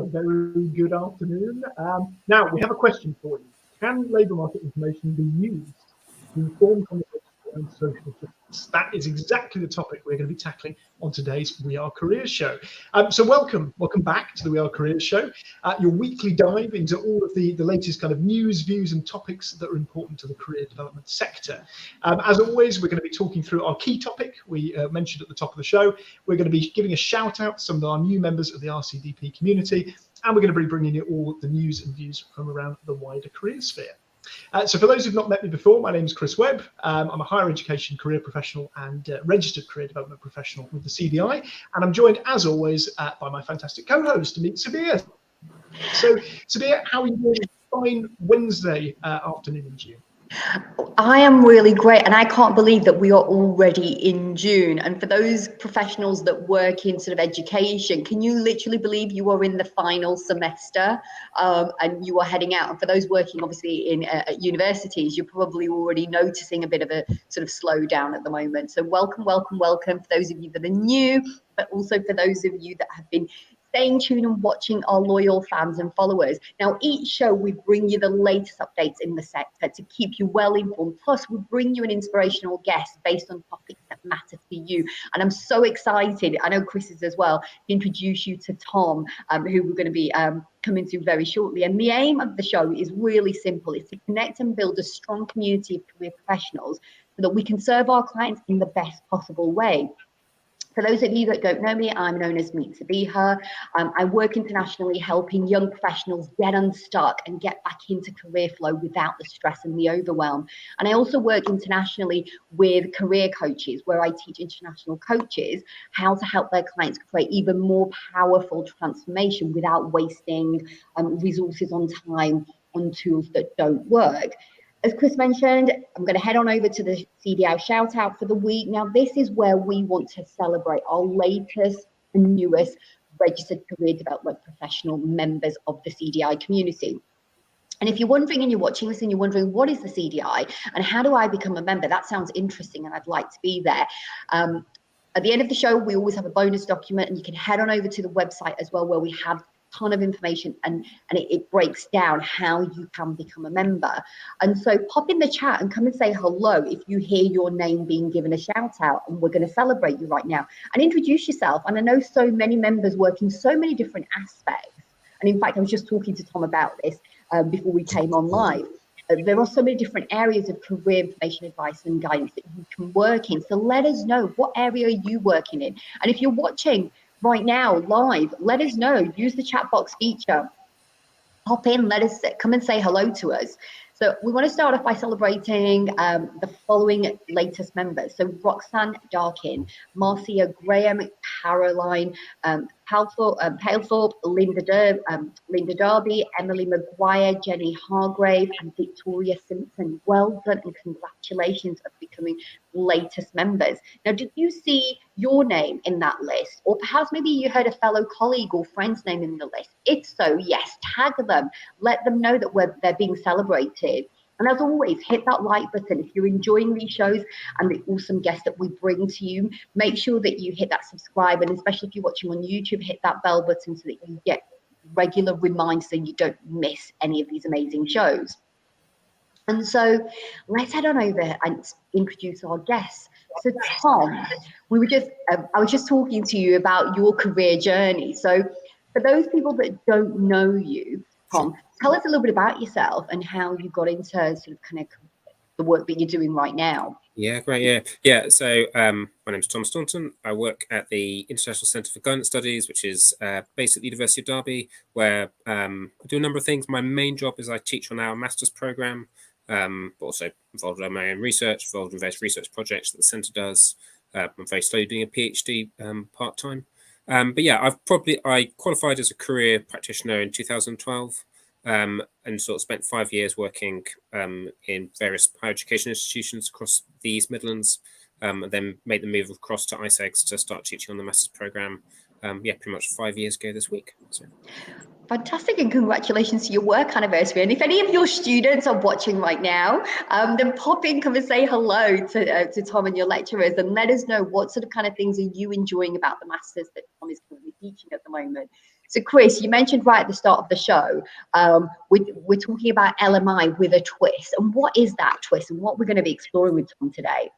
very good afternoon. Now, we have a question for you. Can labour market information be used to inform conversations around social justice? That is exactly the topic we're going to be tackling on today's We Are Careers show. So welcome back to the We Are Careers show, your weekly dive into all of the latest kind of news, views and topics that are important to the career development sector. As always, we're going to be talking through our key topic we mentioned at the top of the show. We're going to be giving a shout out to some of our new members of the RCDP community, and we're going to be bringing you all the news and views from around the wider career sphere. So for those who've not met me before, my name is Chris Webb. I'm a higher education career professional and registered career development professional with the CDI, and I'm joined, as always, by my fantastic co-host, to meet Sabiha. So, Sabiha, how are you doing? Fine Wednesday afternoon in June. I am really great, and I can't believe that we are already in June. And for those professionals that work in sort of education, can you literally believe you are in the final semester and you are heading out? And for those working obviously in universities, you're probably already noticing a bit of a sort of slowdown at the moment. So welcome for those of you that are new, but also for those of you that have been staying tuned and watching our loyal fans and followers. Now, each show we bring you the latest updates in the sector to keep you well informed. Plus, we bring you an inspirational guest based on topics that matter to you. And I'm so excited, I know Chris is as well, to introduce you to Tom, who we're going to be coming to very shortly. And the aim of the show is really simple. It's to connect and build a strong community of career professionals so that we can serve our clients in the best possible way. For those of you that don't know me, I'm known as Meet Sabiha. I work internationally helping young professionals get unstuck and get back into career flow without the stress and the overwhelm. And I also work internationally with career coaches, where I teach international coaches how to help their clients create even more powerful transformation without wasting resources on time on tools that don't work. As Chris mentioned, I'm going to head on over to the CDI shout out for the week. Now, this is where we want to celebrate our latest and newest registered career development professional members of the CDI community. And if you're wondering and you're watching this and you're wondering, what is the CDI and how do I become a member? That sounds interesting and I'd like to be there. At the end of the show, we always have a bonus document, and you can head on over to the website as well, where we have ton of information and it breaks down how you can become a member. And so pop in the chat and come and say hello if you hear your name being given a shout out, and we're going to celebrate you right now, and introduce yourself. And I know so many members work in so many different aspects, and in fact I was just talking to Tom about this before we came on live. There are so many different areas of career information, advice and guidance that you can work in. So let us know, what area are you working in? And if you're watching right now live, let us know. Use the chat box feature. Hop in, let us come and say hello to us. So we want to start off by celebrating the following latest members. So Roxanne Darkin, Marcia Graham, Caroline Palethorpe, Linda Darby, Emily Maguire, Jenny Hargrave, and Victoria Simpson. Well done and congratulations on becoming latest members. Now, did you see your name in that list? Or perhaps maybe you heard a fellow colleague or friend's name in the list. If so, yes, tag them. Let them know that they're being celebrated. And as always, hit that like button. If you're enjoying these shows and the awesome guests that we bring to you, make sure that you hit that subscribe. And especially if you're watching on YouTube, hit that bell button so that you get regular reminders and you don't miss any of these amazing shows. And so let's head on over and introduce our guests. So Tom, I was just talking to you about your career journey. So for those people that don't know you, Tom, tell us a little bit about yourself and how you got into sort of kind of the work that you're doing right now. Yeah, great. Yeah. So my name is Thomas Staunton. I work at the International Centre for Guidance Studies, which is based at the University of Derby, where I do a number of things. My main job is I teach on our master's programme, but also involved in my own research, involved in various research projects that the centre does. I'm very slowly doing a PhD part-time. But yeah, I qualified as a career practitioner in 2012, and sort of spent 5 years working in various higher education institutions across the East Midlands, and then made the move across to iCeGS to start teaching on the master's programme. Pretty much 5 years ago this week. So. Fantastic, and congratulations to your work anniversary. And if any of your students are watching right now, then pop in, come and say hello to Tom and your lecturers, and let us know what sort of kind of things are you enjoying about the masters that Tom is currently teaching at the moment. So Chris, you mentioned right at the start of the show, we're talking about LMI with a twist. And what is that twist and what we're going to be exploring with Tom today?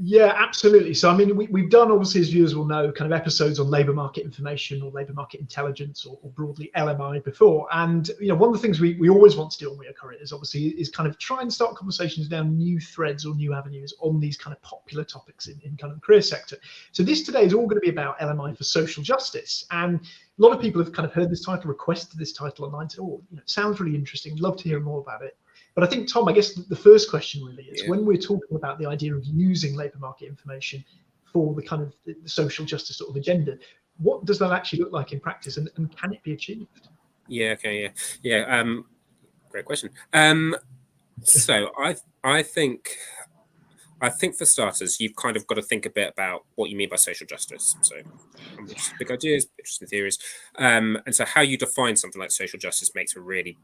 Yeah, absolutely. So, I mean, we've done, obviously, as viewers will know, kind of episodes on labour market information or labour market intelligence or broadly LMI before. And, you know, one of the things we always want to do when we are careers, obviously, is kind of try and start conversations down new threads or new avenues on these kind of popular topics in kind of the career sector. So this today is all going to be about LMI for social justice. And a lot of people have kind of heard this title, requested this title online, said, oh, you know, it sounds really interesting. Love to hear more about it. But I think, Tom, I guess the first question really is, when we're talking about the idea of using labour market information for the kind of the social justice sort of agenda, what does that actually look like in practice, and can it be achieved? Yeah. Okay. Yeah. Great question. So I think for starters, you've kind of got to think a bit about what you mean by social justice. So, big ideas, interesting theories, and so how you define something like social justice makes a really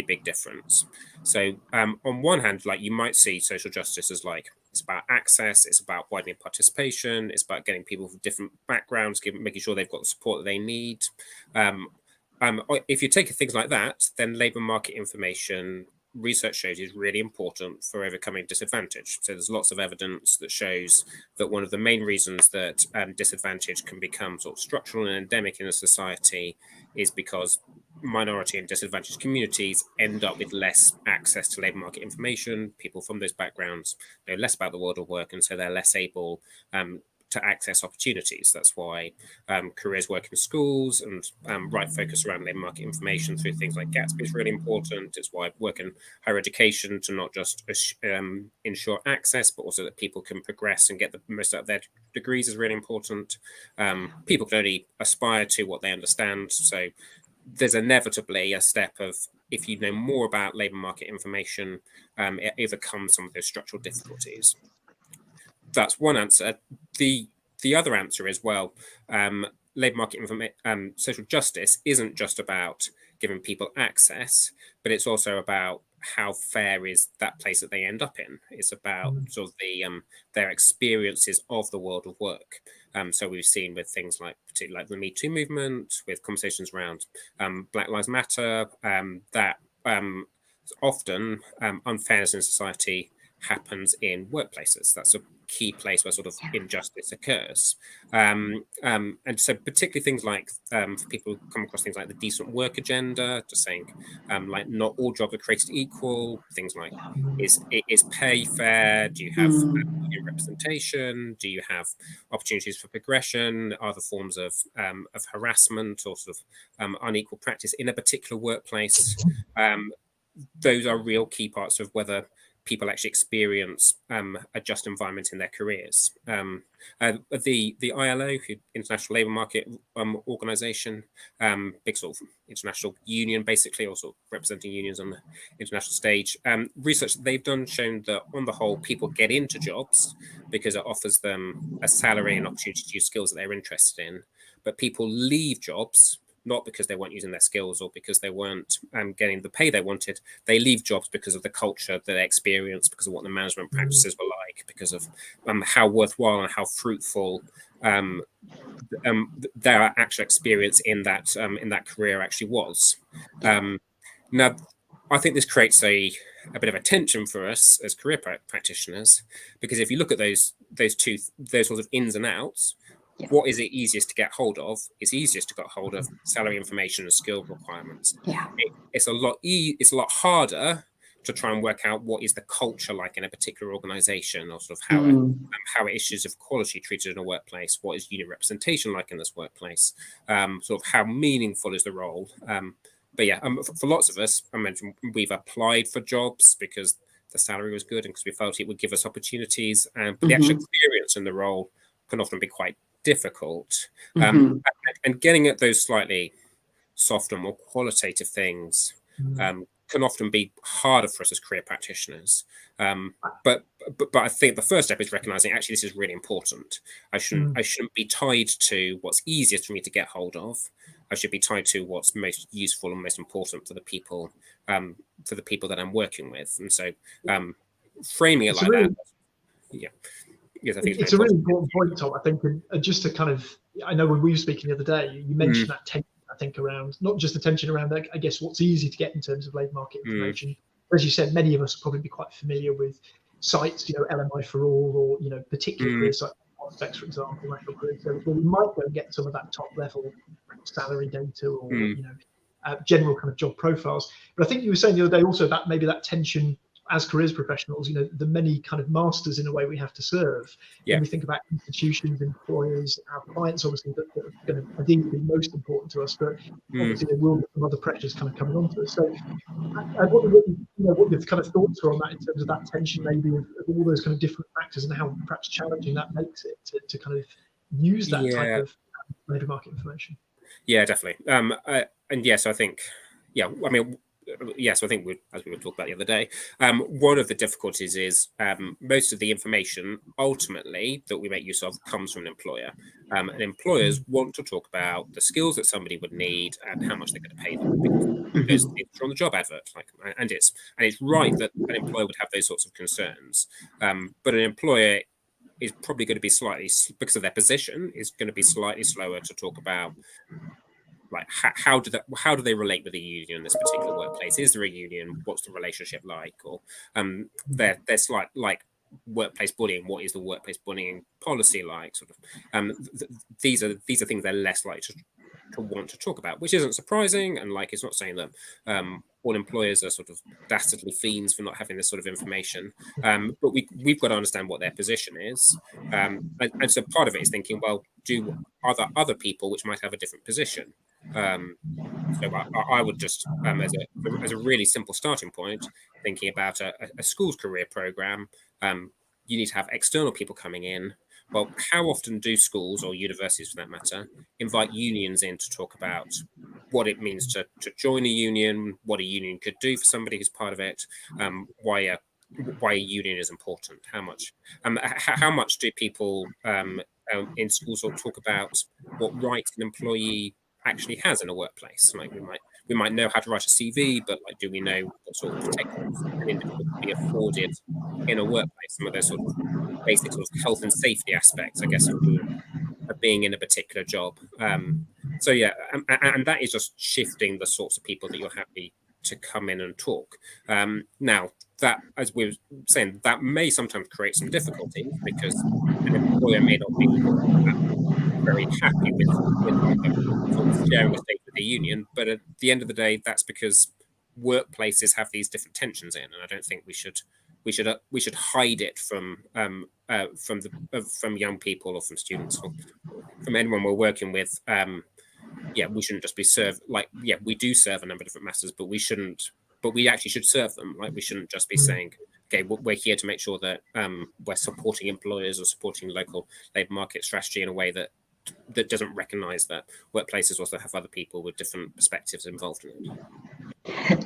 big difference. So on one hand, like, you might see social justice as like, it's about access, it's about widening participation, it's about getting people from different backgrounds, making sure they've got the support that they need. If you take things like that, then labour market information research shows is really important for overcoming disadvantage. So there's lots of evidence that shows that one of the main reasons that disadvantage can become sort of structural and endemic in a society is because minority and disadvantaged communities end up with less access to labour market information. People from those backgrounds know less about the world of work, and so they're less able to access opportunities. That's why careers work in schools and right focus around labour market information through things like Gatsby is really important. It's why work in higher education to not just ensure access, but also that people can progress and get the most out of their degrees is really important. People can only aspire to what they understand. So there's inevitably a step of, if you know more about labour market information, it overcomes some of those structural difficulties. That's one answer. The other answer is, well, labour market social justice isn't just about giving people access, but it's also about how fair is that place that they end up in. It's about sort of their experiences of the world of work. So we've seen with things like, particularly like the Me Too movement, with conversations around Black Lives Matter, that often unfairness in society happens in workplaces. That's a key place where sort of injustice occurs. And so particularly things like, for people who come across things like the decent work agenda, just saying like not all jobs are created equal, things like is pay fair, do you have representation, do you have opportunities for progression, are there forms of harassment or sort of unequal practice in a particular workplace. Those are real key parts of whether people actually experience a just environment in their careers. The ILO, International Labour Market Organization, big sort of international union, basically, also representing unions on the international stage. Research that they've done shown that on the whole, people get into jobs because it offers them a salary and opportunity to use skills that they're interested in, but people leave jobs not because they weren't using their skills or because they weren't getting the pay they wanted. They leave jobs because of the culture that they experienced, because of what the management practices were like, because of how worthwhile and how fruitful their actual experience in that career actually was. Now, I think this creates a bit of a tension for us as career practitioners, because if you look at those sorts of ins and outs, what is it easiest to get hold of? It's easiest to get hold of salary information and skill requirements. It's a lot harder to try and work out what is the culture like in a particular organization, or sort of how are issues of quality treated in a workplace, what is union representation like in this workplace, sort of how meaningful is the role. But yeah, for lots of us, I mentioned we've applied for jobs because the salary was good and because we felt it would give us opportunities, but the actual experience in the role can often be quite difficult. And getting at those slightly softer, more qualitative things can often be harder for us as career practitioners. But I think the first step is recognizing actually this is really important. I shouldn't be tied to what's easiest for me to get hold of. I should be tied to what's most useful and most important for the people that I'm working with. And so framing it like that, yes, I think it's a really important point, Tom. I think, and just to kind of, I know when we were speaking the other day, you mentioned that tension I think, around not just the tension around, I guess, what's easy to get in terms of labour market information. As you said, many of us will probably be quite familiar with sites, LMI for all, or particular career sites, Prospects, for example, National Career Service, where we might go and get some of that top level salary data, or general kind of job profiles. But I think you were saying the other day also about maybe that tension as careers professionals, the many kind of masters in a way we have to serve. When we think about institutions, employers, our clients, obviously, that are going to, I think, be most important to us, but obviously there will be some other pressures kind of coming onto us. So I wonder what your kind of thoughts are on that, in terms of that tension, maybe of all those kind of different factors, and how perhaps challenging that makes it to kind of use that type of labour market information. Yeah, definitely. And yes, I think, I mean, yes, I think as we were talking about the other day, one of the difficulties is most of the information ultimately that we make use of comes from an employer. And employers want to talk about the skills that somebody would need and how much they're going to pay them, because it's on the job advert. And it's right that an employer would have those sorts of concerns, but an employer is probably going to be slightly, because of their position, is going to be slightly slower to talk about, like, how do they relate with the union in this particular workplace? Is there a union? What's the relationship like? Or they're slight, like, workplace bullying. What is the workplace bullying policy like? Sort of. These are things they're less likely to want to talk about, which isn't surprising. And like, it's not saying that all employers are sort of dastardly fiends for not having this sort of information. But we've got to understand what their position is. And so part of it is thinking, well, are there other people which might have a different position? So I would just, as a really simple starting point, thinking about a school's career program, you need to have external people coming in. Well, how often do schools, or universities for that matter, invite unions in to talk about what it means to join a union, what a union could do for somebody who's part of it, why a union is important, how much do people in schools talk about what rights an employee actually has in a workplace? Like, we might know how to write a CV, but like, do we know what sort of protections an individual can be afforded in a workplace? Some of those sort of basic sort of health and safety aspects, I guess, of being in a particular job. So yeah, and that is just shifting the sorts of people that you're happy to come in and talk. Now, that, as we were saying, that may sometimes create some difficulties, because an employer may not be very happy with sort of sharing a stake with the union, but at the end of the day, that's because workplaces have these different tensions in, and I don't think we should hide it from young people, or from students, or from anyone we're working with. We shouldn't just be served, like, we do serve a number of different masters, but we actually should serve them. Like, we shouldn't just be saying, okay, we're here to make sure that we're supporting employers or supporting local labour market strategy in a way that doesn't recognise that workplaces also have other people with different perspectives involved in it.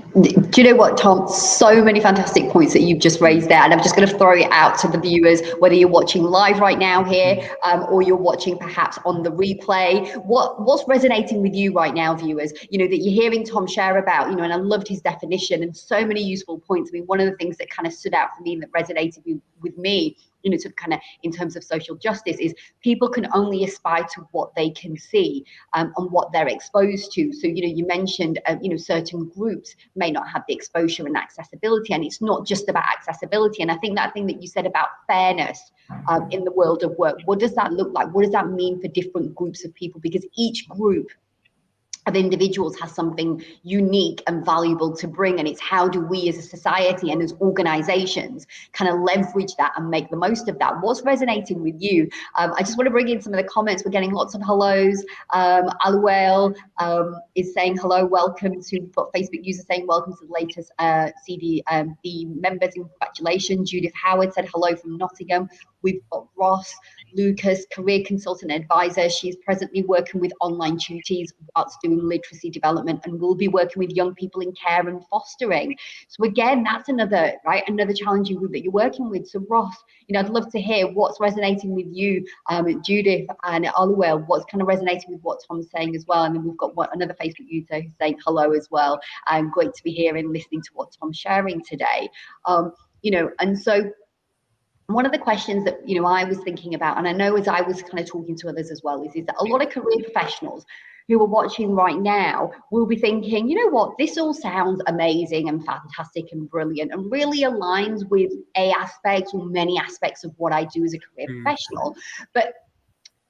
Do you know what, Tom? So many fantastic points that you've just raised there, and I'm just going to throw it out to the viewers, whether you're watching live right now here, or you're watching perhaps on the replay. What's resonating with you right now, viewers? That you're hearing Tom share about, and I loved his definition and so many useful points. I mean, one of the things that kind of stood out for me, that resonated with me, sort of kind of in terms of social justice, is people can only aspire to what they can see and what they're exposed to. So, you mentioned, certain groups may not have the exposure and accessibility, and it's not just about accessibility. And I think that thing that you said about fairness in the world of work, what does that look like? What does that mean for different groups of people? Because each group of individuals has something unique and valuable to bring, and it's how do we as a society and as organizations kind of leverage that and make the most of that. What's resonating with you? I just want to bring in some of the comments. We're getting lots of hellos. Aluel is saying hello, welcome to, we've got Facebook users saying welcome to the latest CDB members, congratulations. Judith Howard said hello from Nottingham. We've got Ross Lucas, career consultant advisor. She's presently working with online tutors whilst doing literacy development, and will be working with young people in care and fostering. So again, that's another challenging group that you're working with. So Ross, I'd love to hear what's resonating with you, Judith and Aluel, what's kind of resonating with what Tom's saying as well. And then we've got another Facebook user who's saying hello as well, and great to be here and listening to what Tom's sharing today. And so one of the questions that, I was thinking about, and I know as I was kind of talking to others as well, is that a lot of career professionals who are watching right now will be thinking, you know what, this all sounds amazing and fantastic and brilliant and really aligns with a aspect or many aspects of what I do as a career professional. But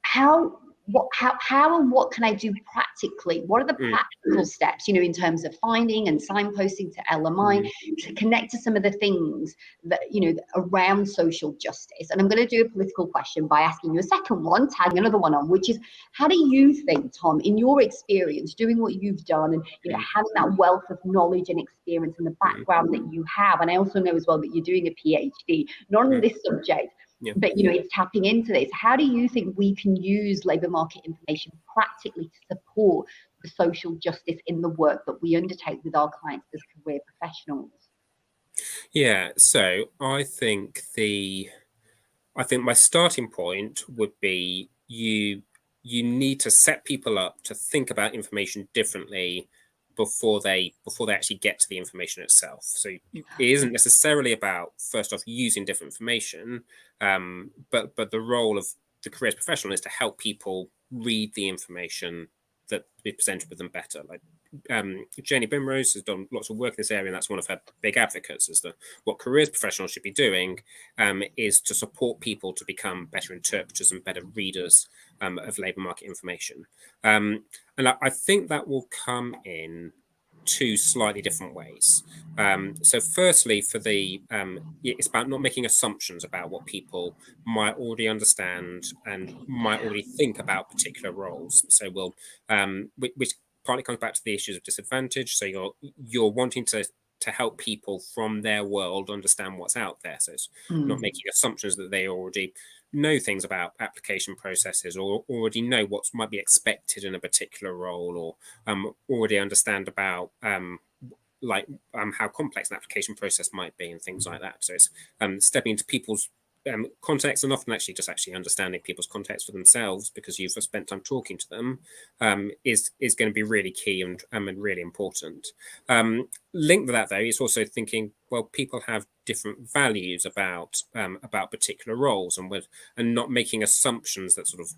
how and what can I do practically? What are the practical steps, you know, in terms of finding and signposting to LMI to connect to some of the things that, you know, around social justice? And I'm going to do a political question by asking you a second one, tagging another one on, which is, how do you think, Tom, in your experience, doing what you've done and, you know, having that wealth of knowledge and experience and the background that you have, and I also know as well that you're doing a PhD, not on this subject, but, you know, it's tapping into this. How do you think we can use labour market information practically to support the social justice in the work that we undertake with our clients as career professionals? Yeah, so I think my starting point would be you need to set people up to think about information differently before they actually get to the information itself. So it isn't necessarily about, first off, using different information, but the role of the careers professional is to help people read the information that we presented with them better. Like Jenny Bimrose has done lots of work in this area, and that's one of her big advocates, is that what careers professionals should be doing is to support people to become better interpreters and better readers of labour market information. And I think that will come in two slightly different ways. So firstly, for it's about not making assumptions about what people might already understand and might already think about particular roles. So which partly comes back to the issues of disadvantage. So you're wanting to help people from their world understand what's out there. So it's not making assumptions that they already know things about application processes or already know what might be expected in a particular role, or already understand about how complex an application process might be and things like that. So it's stepping into people's context, and often actually understanding people's context for themselves because you've spent time talking to them is going to be really key and really important. Linked with that, though, is also thinking, well, people have different values about particular roles, and not making assumptions that sort of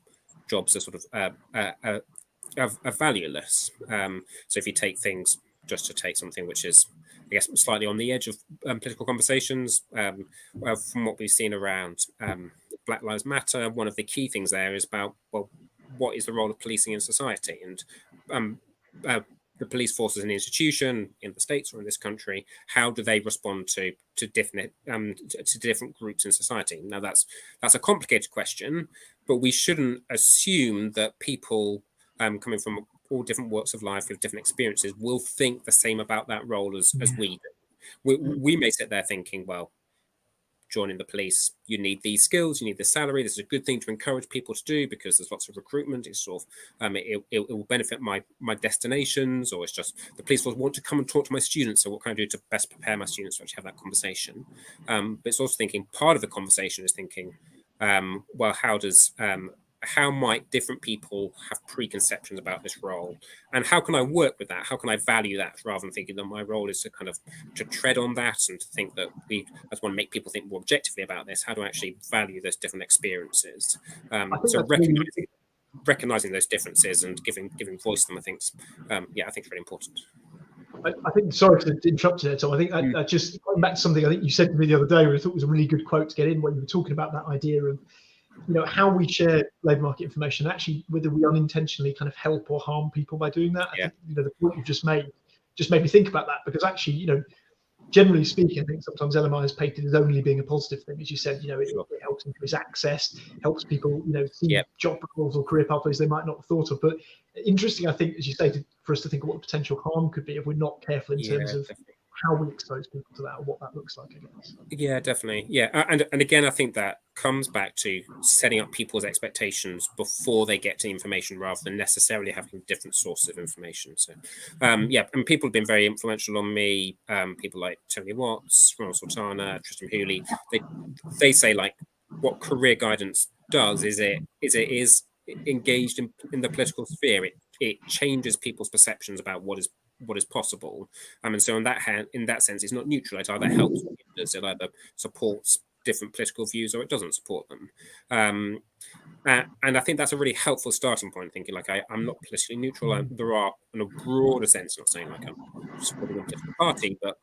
jobs are sort of are valueless. So if you take things, just to take something which is, I guess, slightly on the edge of political conversations, from what we've seen around Black Lives Matter, one of the key things there is about, well, what is the role of policing in society? And the police force as an institution in the States or in this country, how do they respond to different groups in society? Now, that's a complicated question, but we shouldn't assume that people coming from all different walks of life with different experiences will think the same about that role as we do. We may sit there thinking, well, joining the police, you need these skills, you need this salary, this is a good thing to encourage people to do because there's lots of recruitment, it's sort of it will benefit my destinations, or it's just the police force want to come and talk to my students, so what can I do to best prepare my students to actually have that conversation? But it's also thinking, part of the conversation is thinking, well, how might different people have preconceptions about this role, and how can I work with that? How can I value that, rather than thinking that my role is to tread on that and to think that I just want to make people think more objectively about this? How do I actually value those different experiences? So recognizing those differences and giving voice to them, I think, I think it's really important. I think, sorry to interrupt you there, Tom. I think I just going back to something I think you said to me the other day, which I thought was a really good quote to get in, when you were talking about that idea of, you know, how we share labour market information, actually whether we unintentionally kind of help or harm people by doing that. I think, you know, the point you've just made me think about that, because actually, you know, generally speaking, I think sometimes LMI is painted as only being a positive thing. As you said, you know, it helps increase access, helps people, you know, see job roles or career pathways they might not have thought of. But interesting, I think, as you stated, for us to think of what the potential harm could be if we're not careful in terms of how we expose people to that or what that looks like, I guess. Yeah, definitely. Yeah, and again, I think that comes back to setting up people's expectations before they get to information, rather than necessarily having different sources of information. So, and people have been very influential on me. People like Tony Watts, Ronald Sultana, Tristan Hooley. They say, like, what career guidance does is it is engaged in the political sphere. It changes people's perceptions about what is possible, and so in that sense, it's not neutral. It either helps, it either supports different political views or it doesn't support them. And I think that's a really helpful starting point, thinking like I'm not politically neutral. There are, in a broader sense, not saying like I'm supporting a political party, but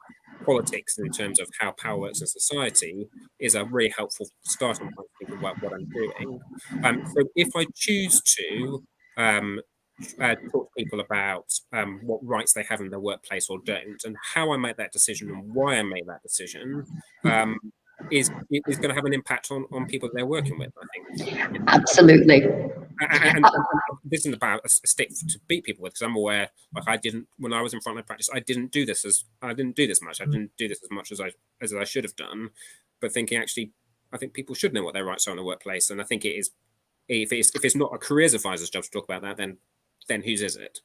politics in terms of how power works in society is a really helpful starting point to think about what I'm doing. So if I choose to talk to people about what rights they have in their workplace or don't, and how I make that decision and why I make that decision, is going to have an impact on people that they're working with, I think. Absolutely. And this isn't about a stick to beat people with, because I'm aware, like I didn't, when I was in frontline practice, I didn't do this much. I didn't do this as much as I should have done. But thinking, actually, I think people should know what their rights are in the workplace, and I think it is. If it's not a careers advisor's job to talk about that, then whose is it?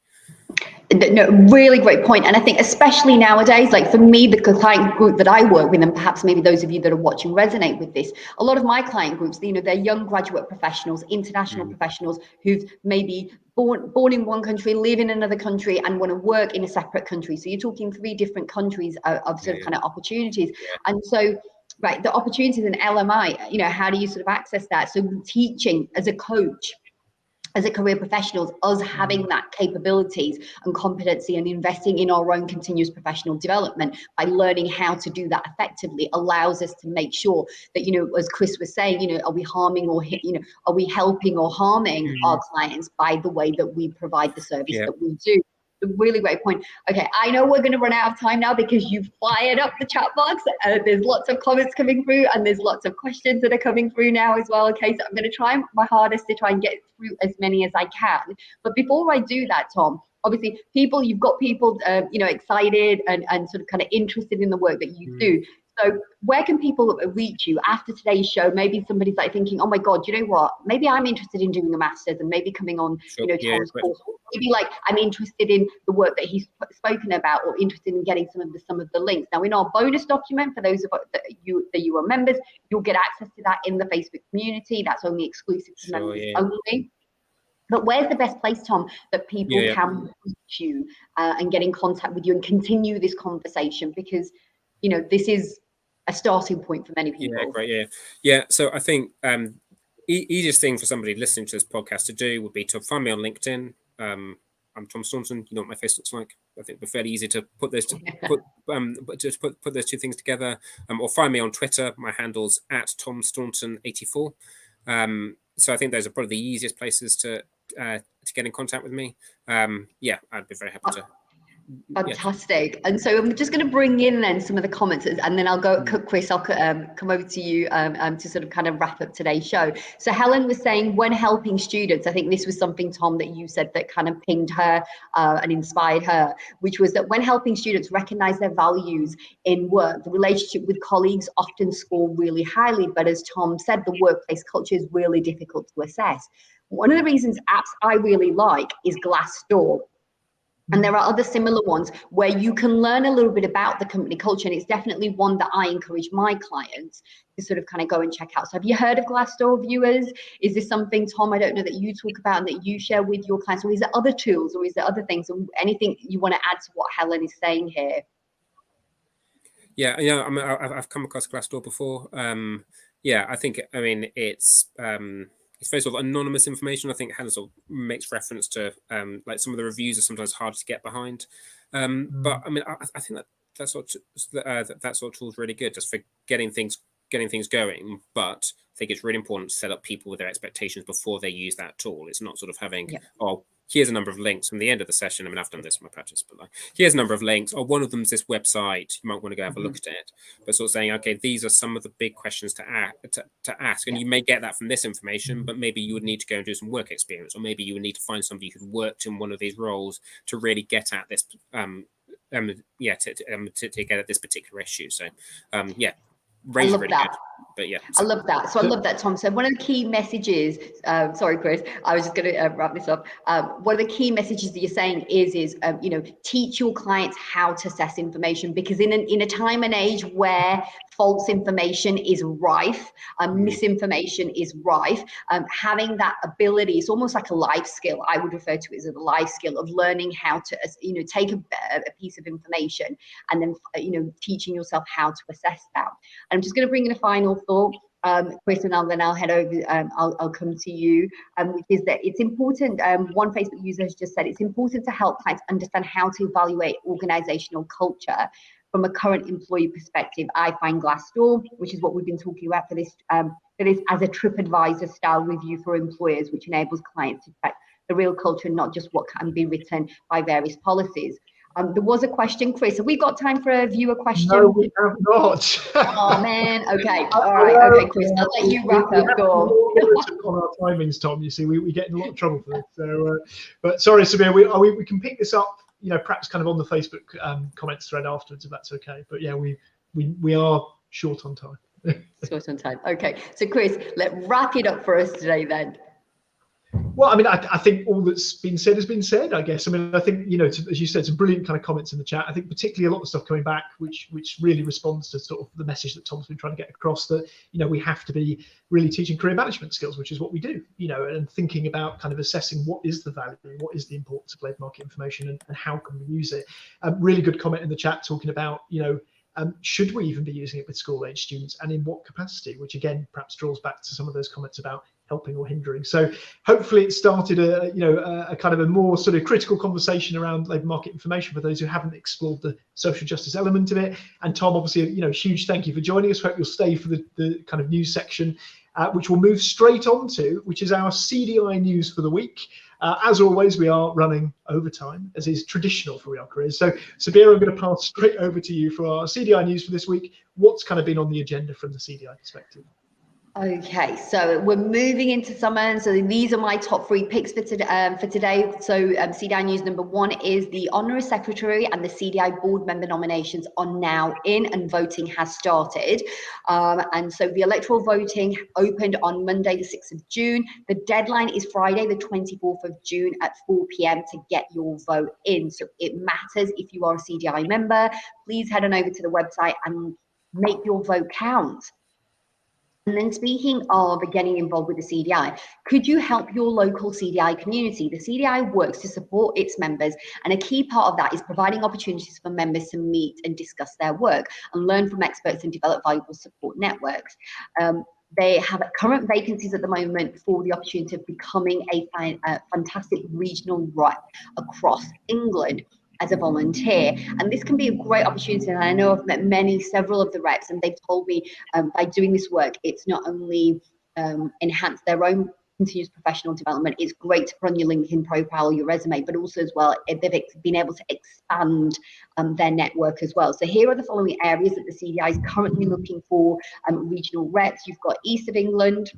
No, really great point. And I think especially nowadays, like for me, the client group that I work with, and perhaps maybe those of you that are watching resonate with this, a lot of my client groups, they're young graduate professionals, international professionals who've maybe born in one country, live in another country, and want to work in a separate country. So you're talking 3 different countries of sort of kind of opportunities. And so, right, the opportunities in LMI, how do you sort of access that? So teaching as a coach, as a career professionals, us having that capabilities and competency and investing in our own continuous professional development by learning how to do that effectively allows us to make sure that, as Chris was saying, are we harming or, are we helping or harming our clients by the way that we provide the service that we do? A really great point. Okay, I know we're going to run out of time now because you've fired up the chat box. There's lots of comments coming through and there's lots of questions that are coming through now as well. Okay, so I'm going to try my hardest to try and get through as many as I can. But before I do that, Tom, obviously you've got people, excited and sort of kind of interested in the work that you do. So where can people reach you after today's show? Maybe somebody's like thinking, oh my God, you know what? Maybe I'm interested in doing a master's and maybe coming on, Tom's course. Or maybe like I'm interested in the work that he's spoken about, or interested in getting some of the links. Now in our bonus document, for those of you are members, you'll get access to that in the Facebook community. That's only exclusive to members only. But where's the best place, Tom, that people can reach you and get in contact with you and continue this conversation? Because, this is a starting point for many people. Yeah, great. Yeah. So I think easiest thing for somebody listening to this podcast to do would be to find me on LinkedIn. I'm Thomas Staunton. You know what my face looks like. I think it'd be fairly easy to put those put those 2 things together. Or find me on Twitter. My handle's @TomStaunton84. So I think those are probably the easiest places to get in contact with me. I'd be very happy to. Fantastic. And so I'm just going to bring in then some of the comments, and then I'll go, Chris, I'll come over to you to sort of kind of wrap up today's show. So Helen was saying, when helping students, I think this was something, Tom, that you said that kind of pinged her and inspired her, which was that when helping students recognize their values in work, the relationship with colleagues often score really highly. But as Tom said, the workplace culture is really difficult to assess. One of the reasons apps I really like is Glassdoor. And there are other similar ones where you can learn a little bit about the company culture. And it's definitely one that I encourage my clients to sort of kind of go and check out. So have you heard of Glassdoor, viewers? Is this something, Tom, I don't know, that you talk about and that you share with your clients? Or is there other tools, or is there other things, or anything you want to add to what Helen is saying here? Yeah, I mean, I've come across Glassdoor before. I think, it's very sort of anonymous information. I think Hannah sort of makes reference to like some of the reviews are sometimes hard to get behind. But I mean, I think that sort of tool is really good just for getting things going. But I think it's really important to set up people with their expectations before they use that tool. It's not sort of having here's a number of links from the end of the session. I mean, I've done this in my practice, but like, here's a number of links, or one of them's this website. You might want to go have a look at it. But sort of saying, okay, these are some of the big questions to ask. And you may get that from this information, but maybe you would need to go and do some work experience, or maybe you would need to find somebody who'd worked in one of these roles to really get at this, to get at this particular issue. So, I love that. But yeah, I love that. So I love that, Tom. So one of the key messages, sorry, Chris, I was just going to wrap this up. One of the key messages that you're saying is teach your clients how to assess information, because in a time and age where false information is rife, misinformation is rife, having that ability, it's almost like a life skill. I would refer to it as a life skill of learning how to, take a piece of information and then, teaching yourself how to assess that. And I'm just going to bring in a final final thought, Chris, and then I'll head over, I'll come to you, which is that it's important, one Facebook user has just said, it's important to help clients understand how to evaluate organizational culture from a current employee perspective. I find Glassdoor, which is what we've been talking about for this as a TripAdvisor style review for employers, which enables clients to check the real culture and not just what can be written by various policies. There was a question, Chris. Have we got time for a viewer question? No, we have not. Oh man. Okay. All right. Okay, Chris. I'll let you wrap up. Go on. On our timings, Tom. You see, we get in a lot of trouble for this. So, but sorry, Sabiha, we can pick this up. You know, perhaps kind of on the Facebook comments thread afterwards, if that's okay. But yeah, we are short on time. Short on time. Okay. So, Chris, let's wrap it up for us today then. Well, I mean, I think all that's been said has been said, I guess. I mean, I think, you know, as you said, some brilliant kind of comments in the chat. I think particularly a lot of stuff coming back, which really responds to sort of the message that Tom's been trying to get across, that, you know, we have to be really teaching career management skills, which is what we do, you know, and thinking about kind of assessing what is the value, what is the importance of labour market information, and how can we use it. Really good comment in the chat talking about, you know, should we even be using it with school-age students, and in what capacity, which again perhaps draws back to some of those comments about helping or hindering. So hopefully it started a kind of a more sort of critical conversation around labour market information for those who haven't explored the social justice element of it. And Tom, obviously, you know, huge thank you for joining us. Hope you'll stay for the kind of news section, which we'll move straight on to, which is our CDI news for the week. As always, we are running overtime, as is traditional for We Are Careers. So, Sabiha, I'm going to pass straight over to you for our CDI news for this week. What's kind of been on the agenda from the CDI perspective? Okay, so we're moving into summer, so these are my top 3 picks for today. So CDI news number 1 is the Honorary Secretary and the CDI board member nominations are now in, and voting has started. And so the electoral voting opened on Monday, the 6th of June. The deadline is Friday, the 24th of June at 4 p.m. to get your vote in. So it matters if you are a CDI member. Please head on over to the website and make your vote count. And then speaking of getting involved with the CDI, could you help your local CDI community? The CDI works to support its members, and a key part of that is providing opportunities for members to meet and discuss their work and learn from experts and develop valuable support networks. They have current vacancies at the moment for the opportunity of becoming a fantastic regional rep across England as a volunteer, and this can be a great opportunity. And I know I've met several of the reps, and they've told me by doing this work, it's not only enhanced their own continuous professional development, it's great to put on your LinkedIn profile, your resume, but also as well, they've been able to expand their network as well. So here are the following areas that the CDI is currently looking for regional reps. You've got East of England,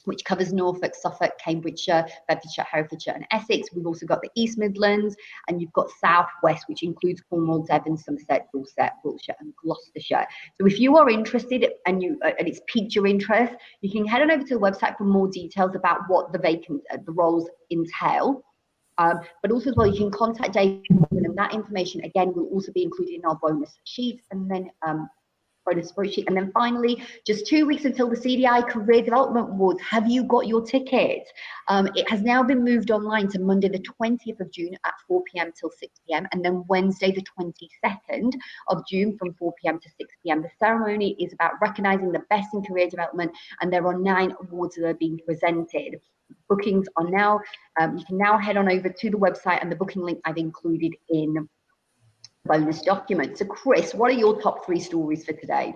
which covers Norfolk, Suffolk, Cambridgeshire, Bedfordshire, Herefordshire and Essex. We've also got the East Midlands, and you've got South West, which includes Cornwall, Devon, Somerset, Dorset, Wiltshire and Gloucestershire. So if you are interested and it's piqued your interest, you can head on over to the website for more details about what the roles entail. But also as well, you can contact Dave, and that information again will also be included in our bonus sheet, and then bonus spreadsheet. And then finally, just 2 weeks until the CDI Career Development Awards. Have you got your ticket? It has now been moved online to Monday the 20th of June at 4 p.m. till 6 p.m. and then Wednesday the 22nd of June from 4 p.m. to 6 p.m. The ceremony is about recognising the best in career development, and there are 9 awards that are being presented. Bookings are now, you can now head on over to the website, and the booking link I've included in bonus document. So Chris, what are your top 3 stories for today?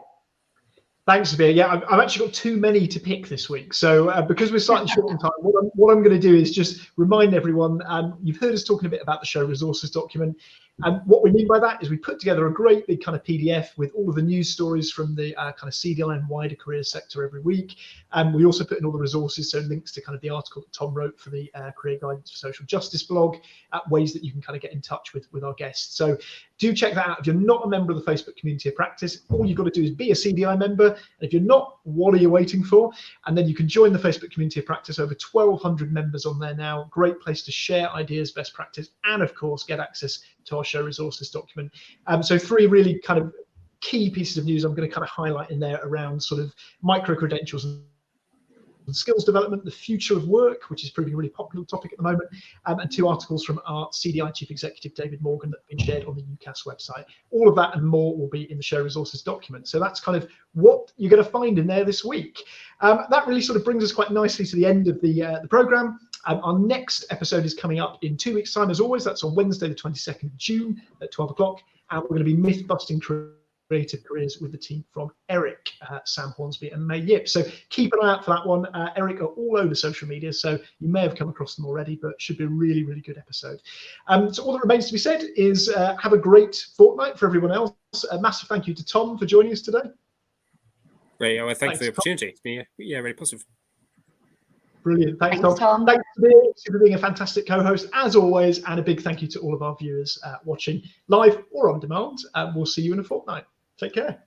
Thanks, Sabiha. Yeah, I've actually got too many to pick this week. So because we're slightly short on time, what I'm going to do is just remind everyone, you've heard us talking a bit about the show resources document. And what we mean by that is we put together a great big kind of PDF with all of the news stories from the kind of CDI and wider career sector every week. And we also put in all the resources, so links to kind of the article that Tom wrote for the Career Guidance for Social Justice blog, ways that you can kind of get in touch with our guests. So do check that out. If you're not a member of the Facebook community of practice, all you've got to do is be a CDI member. And if you're not, what are you waiting for? And then you can join the Facebook community of practice. Over 1,200 members on there now. Great place to share ideas, best practice, and of course, get access to our show resources document. So 3 really kind of key pieces of news I'm going to kind of highlight in there around sort of micro credentials and and skills development, the future of work, which is proving a really popular topic at the moment, and 2 articles from our CDI Chief Executive, David Morgan, that have been shared on the UCAS website. All of that and more will be in the show resources document. So that's kind of what you're going to find in there this week. That really sort of brings us quite nicely to the end of the programme. Our next episode is coming up in 2 weeks' time, as always. That's on Wednesday, the 22nd of June at 12 o'clock. And we're going to be myth-busting creative careers with the team from Eric, Sam Hornsby and May Yip. So keep an eye out for that one. Eric are all over social media, so you may have come across them already, but it should be a really, really good episode. So all that remains to be said is have a great fortnight for everyone else. A massive thank you to Tom for joining us today. Great. Well, thanks for the opportunity. It's been, yeah, really positive. Brilliant. Thanks, Tom. Thanks for being a fantastic co-host, as always, and a big thank you to all of our viewers watching live or on demand. We'll see you in a fortnight. Take care.